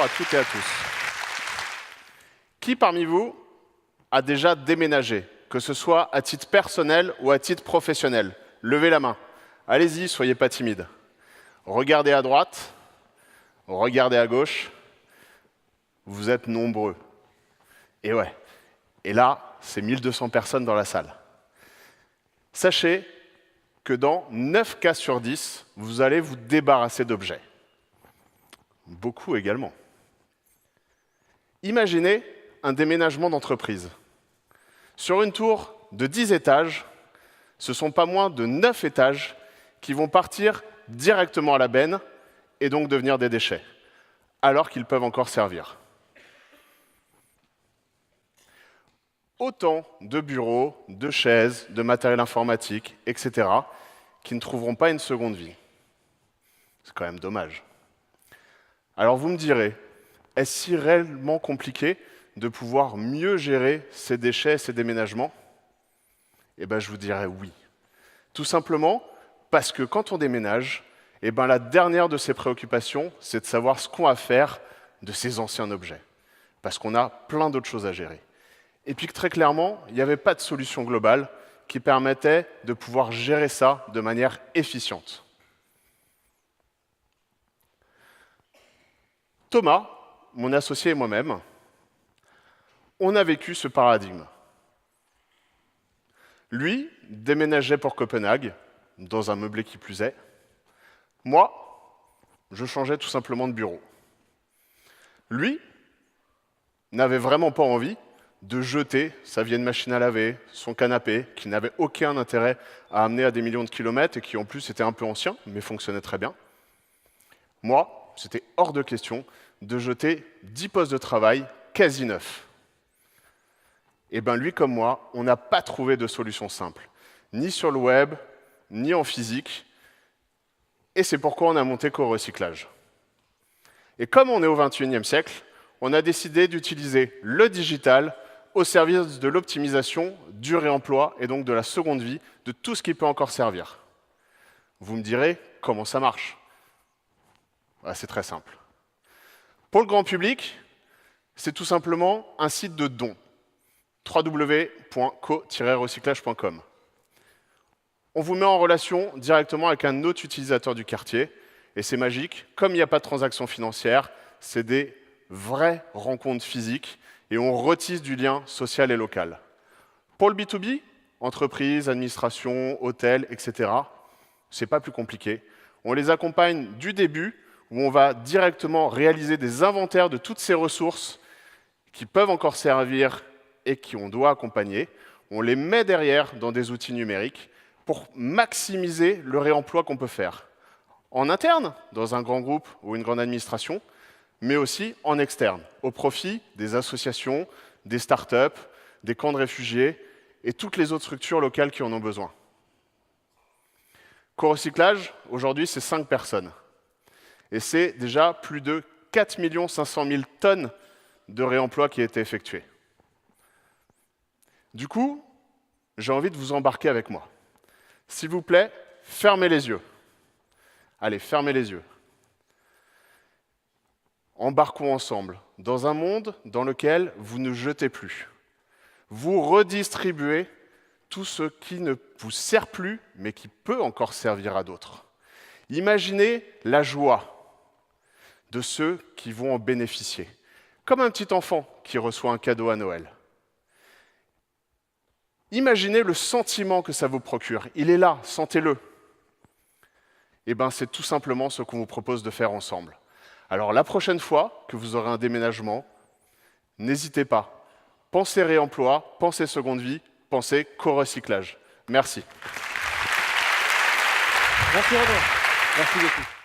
à toutes et à tous. Qui parmi vous a déjà déménagé, que ce soit à titre personnel ou à titre professionnel? Levez la main. Allez-y, soyez pas timide. Regardez à droite, regardez à gauche. Vous êtes nombreux. Et ouais. Et là, c'est 1200 personnes dans la salle. Sachez que dans 9 cas sur 10, vous allez vous débarrasser d'objets. Beaucoup également. Imaginez un déménagement d'entreprise. Sur une tour de 10 étages, ce ne sont pas moins de 9 étages qui vont partir directement à la benne et donc devenir des déchets, alors qu'ils peuvent encore servir. Autant de bureaux, de chaises, de matériel informatique, etc., qui ne trouveront pas une seconde vie. C'est quand même dommage. Alors vous me direz, est-ce si réellement compliqué de pouvoir mieux gérer ces déchets, ces déménagements? Eh bien, je vous dirais oui. Tout simplement parce que quand on déménage, eh ben, la dernière de ses préoccupations, c'est de savoir ce qu'on va faire de ces anciens objets. Parce qu'on a plein d'autres choses à gérer. Et puis que très clairement, il n'y avait pas de solution globale qui permettait de pouvoir gérer ça de manière efficiente. Thomas, mon associé et moi-même, on a vécu ce paradigme. Lui déménageait pour Copenhague, dans un meublé qui plus est. Moi, je changeais tout simplement de bureau. Lui n'avait vraiment pas envie de jeter sa vieille machine à laver, son canapé, qui n'avait aucun intérêt à amener à des millions de kilomètres et qui en plus était un peu ancien, mais fonctionnait très bien. Moi, c'était hors de question de jeter 10 postes de travail quasi neufs. Et bien lui comme moi, on n'a pas trouvé de solution simple, ni sur le web, ni en physique, et c'est pourquoi on a monté Co-Recyclage. Et comme on est au XXIe siècle, on a décidé d'utiliser le digital au service de l'optimisation, du réemploi et donc de la seconde vie de tout ce qui peut encore servir. Vous me direz, comment ça marche? C'est très simple. Pour le grand public, c'est tout simplement un site de dons, www.co-recyclage.com. On vous met en relation directement avec un autre utilisateur du quartier, et c'est magique. Comme il n'y a pas de transaction financière, c'est des vraies rencontres physiques, et on retisse du lien social et local. Pour le B2B, entreprise, administration, hôtel, etc., c'est pas plus compliqué. On les accompagne du début, où on va directement réaliser des inventaires de toutes ces ressources qui peuvent encore servir et qu'on doit accompagner. On les met derrière dans des outils numériques pour maximiser le réemploi qu'on peut faire. En interne, dans un grand groupe ou une grande administration, mais aussi en externe, au profit des associations, des startups, des camps de réfugiés et toutes les autres structures locales qui en ont besoin. Co-Recyclage, aujourd'hui, c'est 5 personnes. Et c'est déjà plus de 4 500 000 tonnes de réemploi qui a été effectué. Du coup, j'ai envie de vous embarquer avec moi. S'il vous plaît, fermez les yeux. Allez, fermez les yeux. Embarquons ensemble dans un monde dans lequel vous ne jetez plus. Vous redistribuez tout ce qui ne vous sert plus, mais qui peut encore servir à d'autres. Imaginez la joie de ceux qui vont en bénéficier, comme un petit enfant qui reçoit un cadeau à Noël. Imaginez le sentiment que ça vous procure. Il est là, sentez-le. Eh bien, c'est tout simplement ce qu'on vous propose de faire ensemble. Alors, la prochaine fois que vous aurez un déménagement, n'hésitez pas. Pensez réemploi, pensez seconde vie, pensez co-recyclage. Merci. Merci Renaud. Merci beaucoup.